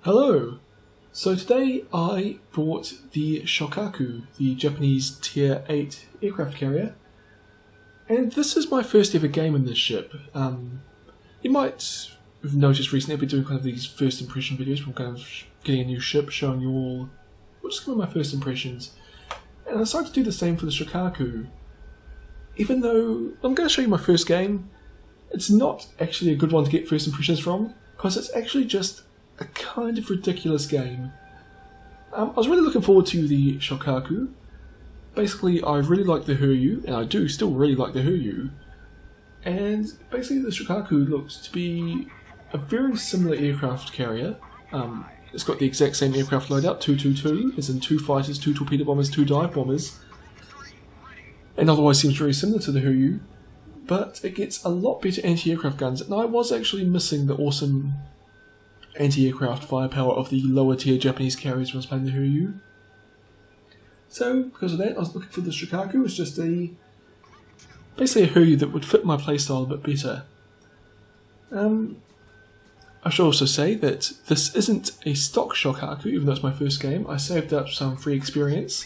Hello! So today I bought the Shokaku, the Japanese Tier 8 aircraft carrier, and this is my first ever game in this ship. You might have noticed recently I've been doing kind of these first impression videos from kind of getting a new ship, showing you all just kind of my first impressions. And I decided to do the same for the Shokaku. Even though I'm going to show you my first game, it's not actually a good one to get first impressions from, because it's actually just a kind of ridiculous game. I was really looking forward to the Shokaku. Basically, I really like the Hiryu, and I do still really like the Hiryu. And basically the Shokaku looks to be a very similar aircraft carrier. It's got the exact same aircraft loadout, 222, as in 2 fighters, 2 torpedo bombers, 2 dive bombers. And otherwise seems very similar to the Hiryu. But it gets a lot better anti-aircraft guns, and I was actually missing the awesome anti-aircraft firepower of the lower tier Japanese carriers when I was playing the Hiryu. So, because of that, I was looking for the Shokaku. It's just basically a Hiryu that would fit my playstyle a bit better. I should also say that this isn't a stock Shokaku, even though it's my first game. I saved up some free experience,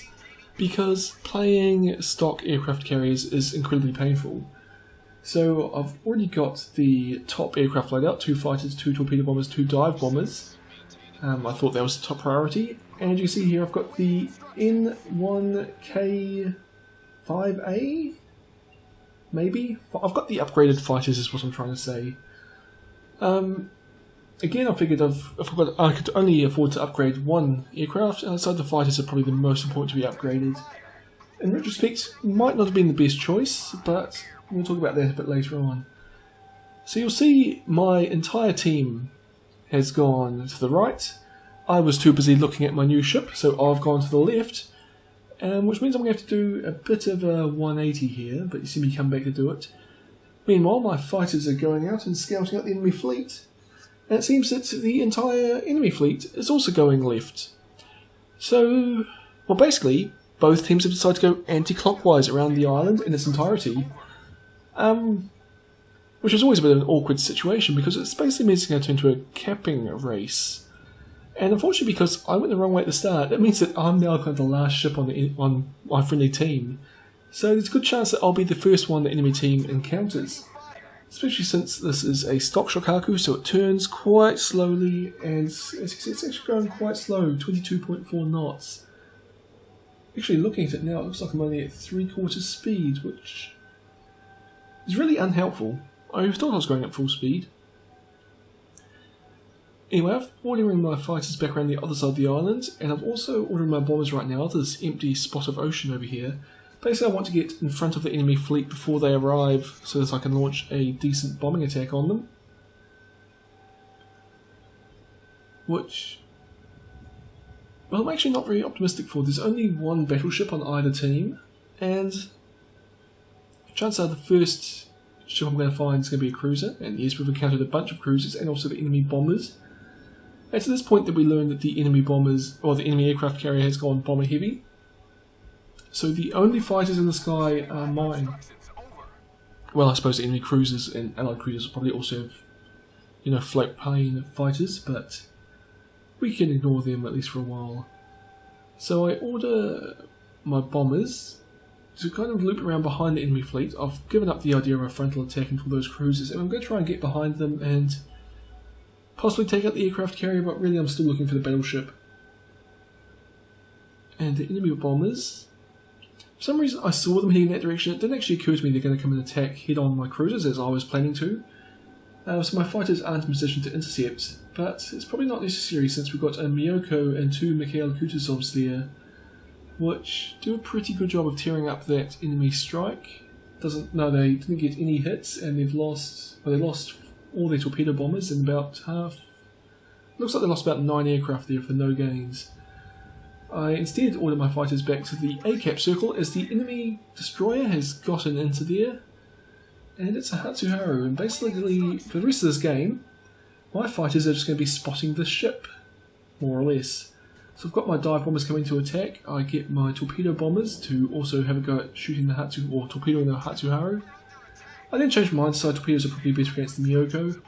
because playing stock aircraft carriers is incredibly painful. So I've already got the top aircraft loadout, 2 fighters, 2 torpedo bombers, 2 dive bombers. I thought that was the top priority. And you can see here I've got the N1K5A? Maybe? I've got the upgraded fighters is what I'm trying to say. Again, I figured I could only afford to upgrade one aircraft, and I decided the fighters are probably the most important to be upgraded. In retrospect, might not have been the best choice, but we'll talk about that a bit later on. So you'll see my entire team has gone to the right. I was too busy looking at my new ship, so I've gone to the left, which means I'm going to have to do a bit of a 180 here, but you see me come back to do it. Meanwhile, my fighters are going out and scouting out the enemy fleet, and it seems that the entire enemy fleet is also going left. So, well, basically, both teams have decided to go anti-clockwise around the island in its entirety. Which is always a bit of an awkward situation, because it's basically means it's going to turn into a capping race. And unfortunately, because I went the wrong way at the start, it means that I'm now kind of the last ship on my friendly team. So there's a good chance that I'll be the first one the enemy team encounters. Especially since this is a stock Shokaku, so it turns quite slowly, and it's actually going quite slow, 22.4 knots. Actually, looking at it now, it looks like I'm only at 3/4 speed, which is really unhelpful. I thought I was going at full speed. Anyway, I've ordering my fighters back around the other side of the island, and I've also ordering my bombers right now to this empty spot of ocean over here. Basically, I want to get in front of the enemy fleet before they arrive, so that I can launch a decent bombing attack on them. Which, well, I'm actually not very optimistic for. There's only one battleship on either team, and chances are the first ship I'm going to find is going to be a cruiser, and yes, we've encountered a bunch of cruisers and also the enemy bombers. And to this point that we learn that the enemy bombers, or the enemy aircraft carrier has gone bomber heavy. So the only fighters in the sky are mine. Well, I suppose the enemy cruisers and allied cruisers will probably also have, float plane fighters, but we can ignore them at least for a while. So I order my bombers to kind of loop around behind the enemy fleet. I've given up the idea of a frontal attack into those cruisers, and I'm going to try and get behind them and possibly take out the aircraft carrier, but really I'm still looking for the battleship. And the enemy bombers, for some reason I saw them heading in that direction. It didn't actually occur to me they're going to come and attack head-on my cruisers as I was planning to. So my fighters aren't in position to intercept, but it's probably not necessary since we've got a Miyoko and 2 Mikhail Kutuzovs there, which do a pretty good job of tearing up that enemy strike. They didn't get any hits, and they lost all their torpedo bombers and about half. Looks like they lost about 9 aircraft there for no gains. I instead order my fighters back to the A-cap circle as the enemy destroyer has gotten into there, and it's a Hatsuharu. And basically, for the rest of this game, my fighters are just going to be spotting this ship, more or less. So I've got my dive bombers coming to attack. I get my torpedo bombers to also have a go at shooting the torpedoing the Hatsuharu. I then change my mind, so torpedoes are probably better against the Miyoko.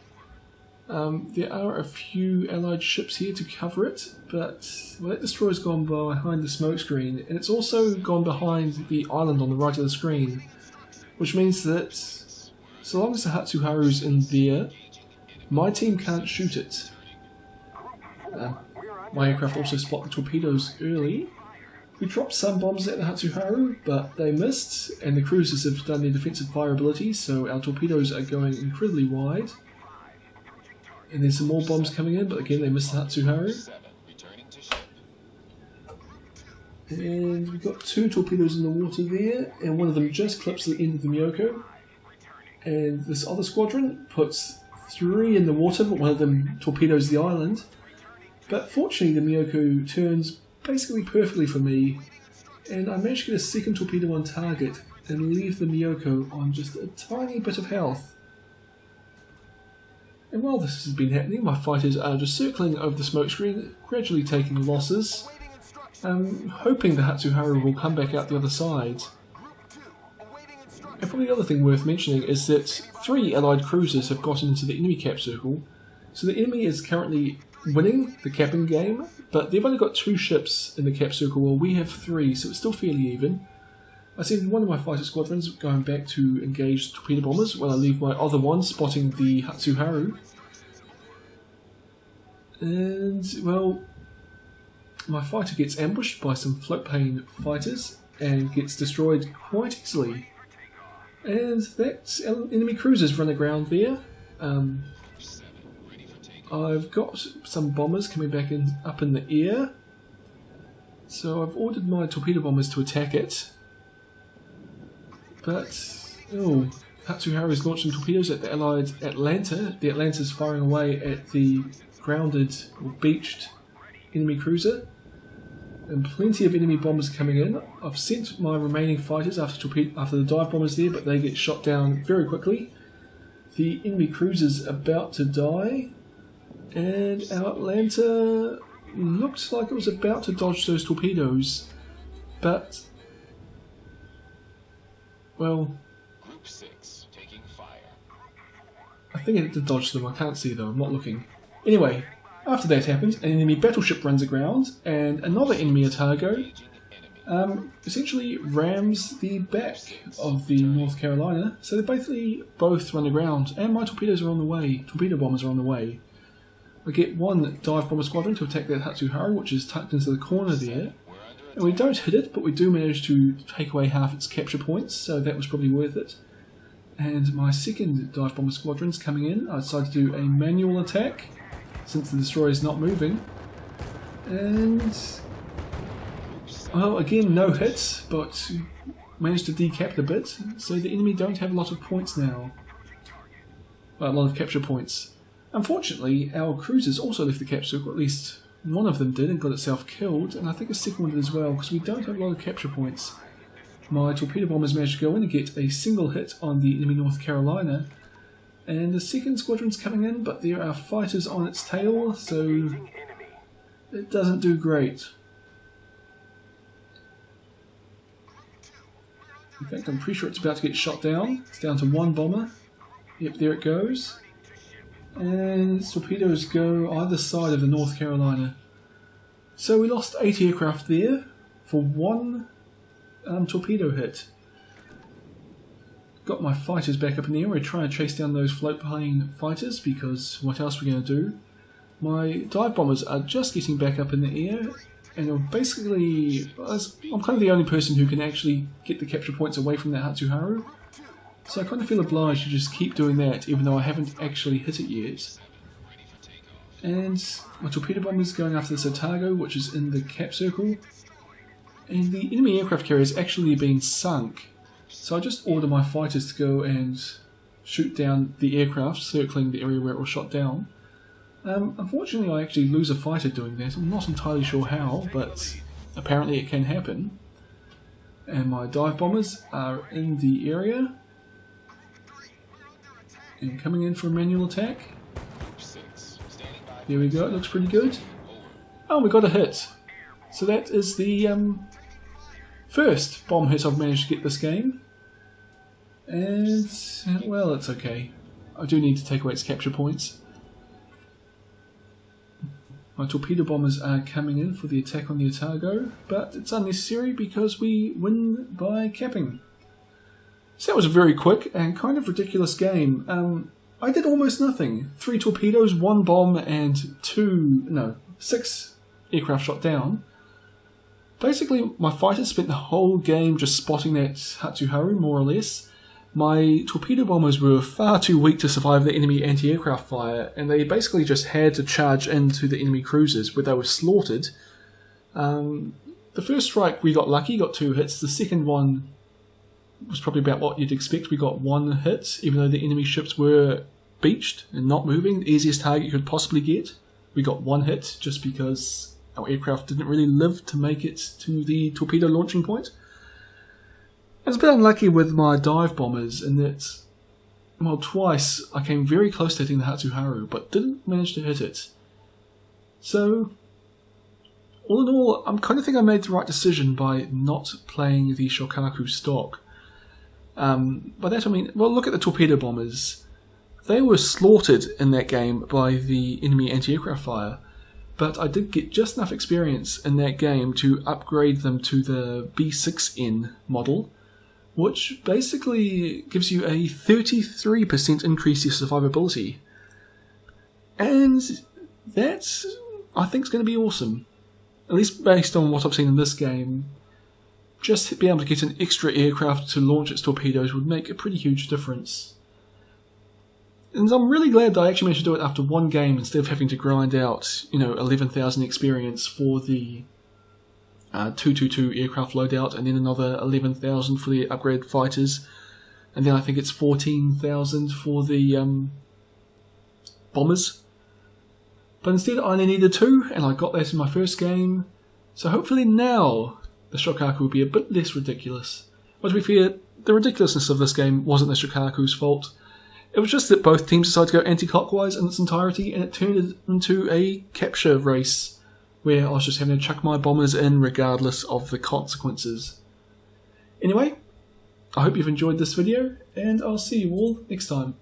There are a few allied ships here to cover it, but well, that destroyer's gone behind the smoke screen, and it's also gone behind the island on the right of the screen, which means that so long as the Hatsuharu's in there, my team can't shoot it. My aircraft also spot the torpedoes early. We dropped some bombs at the Hatsuharu, but they missed, and the cruisers have done their defensive fire ability, so our torpedoes are going incredibly wide. And there's some more bombs coming in, but again they missed the Hatsuharu. And we've got 2 torpedoes in the water there, and one of them just clips the end of the Miyoko. And this other squadron puts 3 in the water, but one of them torpedoes the island. But fortunately the Miyoko turns basically perfectly for me, and I managed to get a second torpedo on target and leave the Miyoko on just a tiny bit of health. And while this has been happening, my fighters are just circling over the smoke screen, gradually taking losses, hoping the Hatsuharu will come back out the other side. And probably the other thing worth mentioning is that 3 allied cruisers have gotten into the enemy cap circle, so the enemy is currently winning the capping game, but they've only got 2 ships in the cap circle while we have 3, so it's still fairly even. I see one of my fighter squadrons going back to engage torpedo bombers while I leave my other one spotting the Hatsuharu. And, well, my fighter gets ambushed by some float plane fighters and gets destroyed quite easily. And that enemy cruisers run aground there. I've got some bombers coming back up in the air, so I've ordered my torpedo bombers to attack it. But, Hatsuharu has launched some torpedoes at the allied Atlanta. The Atlanta's firing away at the grounded or beached enemy cruiser, and plenty of enemy bombers coming in. I've sent my remaining fighters after the dive bombers there, but they get shot down very quickly. The enemy cruiser's about to die, and our Atlanta looked like it was about to dodge those torpedoes, but, well, Group 6 taking fire. I think it did dodge them. I can't see though, I'm not looking. Anyway, after that happened, an enemy battleship runs aground, and another enemy Otago essentially rams the back of the North Carolina, so they basically both run aground, and my torpedoes are on the way, torpedo bombers are on the way. I get one dive bomber squadron to attack that Hatsuharu, which is tucked into the corner there, and we don't hit it, but we do manage to take away half its capture points, so that was probably worth it. And my second dive bomber squadron's coming in. I decided to do a manual attack, since the destroyer is not moving. And, well, again, no hits, but managed to decap the bit, so the enemy don't have a lot of points now. Well, a lot of capture points. Unfortunately, our cruisers also left the cap circle, at least one of them did and got itself killed, and I think a second one did as well, because we don't have a lot of capture points. My torpedo bombers managed to go in and get a single hit on the enemy North Carolina, and the second squadron's coming in, but there are fighters on its tail, so it doesn't do great. In fact, I'm pretty sure it's about to get shot down. It's down to 1 bomber. Yep, there it goes. And torpedoes go either side of the North Carolina. So we lost 8 aircraft there for 1 torpedo hit. Got my fighters back up in the air. We're trying to chase down those float plane fighters, because what else are we going to do? My dive bombers are just getting back up in the air, and I'm kind of the only person who can actually get the capture points away from that Hatsuharu. So I kind of feel obliged to just keep doing that, even though I haven't actually hit it yet. And my torpedo bomber is going after this Otago, which is in the cap circle. And the enemy aircraft carrier has actually been sunk. So I just order my fighters to go and shoot down the aircraft circling the area where it was shot down. Unfortunately, I actually lose a fighter doing that. I'm not entirely sure how, but apparently it can happen. And my dive bombers are in the area and coming in for a manual attack. There we go, it looks pretty good. Oh, we got a hit. So that is the first bomb hit I've managed to get this game. And, well, it's okay. I do need to take away its capture points. My torpedo bombers are coming in for the attack on the Otago, but it's unnecessary because we win by capping. So that was a very quick and kind of ridiculous game. I did almost nothing. 3 torpedoes, 1 bomb, and 6 aircraft shot down. Basically, my fighters spent the whole game just spotting that Hatsuharu, more or less. My torpedo bombers were far too weak to survive the enemy anti-aircraft fire, and they basically just had to charge into the enemy cruisers, where they were slaughtered. The first strike we got lucky, got 2 hits. The second one was probably about what you'd expect. We got 1 hit, even though the enemy ships were beached and not moving, the easiest target you could possibly get. We got 1 hit just because our aircraft didn't really live to make it to the torpedo launching point. I was a bit unlucky with my dive bombers in that, well, twice I came very close to hitting the Hatsuharu, but didn't manage to hit it. So, all in all, I kind of think I made the right decision by not playing the Shokaku stock. By that I mean, well, look at the torpedo bombers. They were slaughtered in that game by the enemy anti-aircraft fire, but I did get just enough experience in that game to upgrade them to the B6N model, which basically gives you a 33% increase in survivability. And that, I think, is going to be awesome. At least based on what I've seen in this game. Just being able to get an extra aircraft to launch its torpedoes would make a pretty huge difference. And I'm really glad that I actually managed to do it after 1 game instead of having to grind out, 11,000 experience for the 222 aircraft loadout, and then another 11,000 for the upgraded fighters, and then I think it's 14,000 for the bombers. But instead I only needed 2, and I got that in my first game, so hopefully now the Shokaku will be a bit less ridiculous. But to be fair, the ridiculousness of this game wasn't the Shokaku's fault. It was just that both teams decided to go anti-clockwise in its entirety, and it turned it into a capture race, where I was just having to chuck my bombers in regardless of the consequences. Anyway, I hope you've enjoyed this video, and I'll see you all next time.